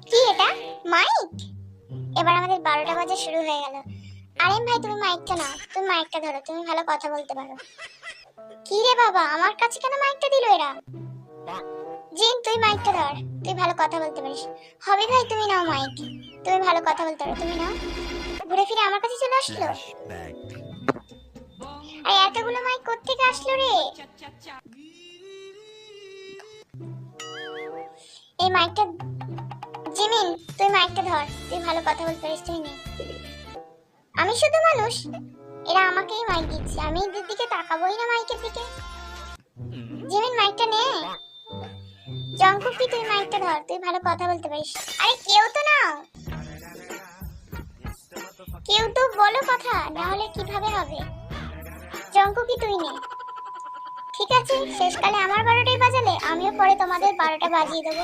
কি এটা? মাইক? এবার আমাদের 12টা বাজে শুরু হয়ে গেল। আরেম ভাই তুমি মাইকটা নাও, তুমি মাইকটা ধরো, তুমি ভালো কথা বলতে পারো। কি রে বাবা, আমার কাছে কেন মাইকটা দিল এরা? জিন তুই মাইকটা ধর, তুই ভালো কথা বলতে পারিস। হবে ভাই তুমি নাও মাইক, তুমি ভালো কথা বলতে পারো, তুমি নাও। ঘুরে ফিরে আমার কাছে চলে আসলো। আর এতগুলো মাইক কোত্থেকে আসলো রে? এই মাইকটা, জিমিন তুই মাইকটা ধর, তুই ভালো কথা বলতে পারিস, তুই নে। আমি শুধু মানুষ, এরা আমাকেই মাইক দিচ্ছে, আমি এদের দিকে তাকাবোই না মাইকের দিকে। জিমিন মাইকটা নে। জঙ্কুকি তুই মাইকটা ধর, তুই ভালো কথা বলতে পারিস। আরে কেউ তো নাও, কেউ তো বলো কথা, না হলে কিভাবে হবে? জঙ্কুকি তুই নে। ঠিক আছে, শেষকালে আমার 12টাই বাজালে, আমিও পরে তোমাদের 12টা বাজিয়ে দেবো।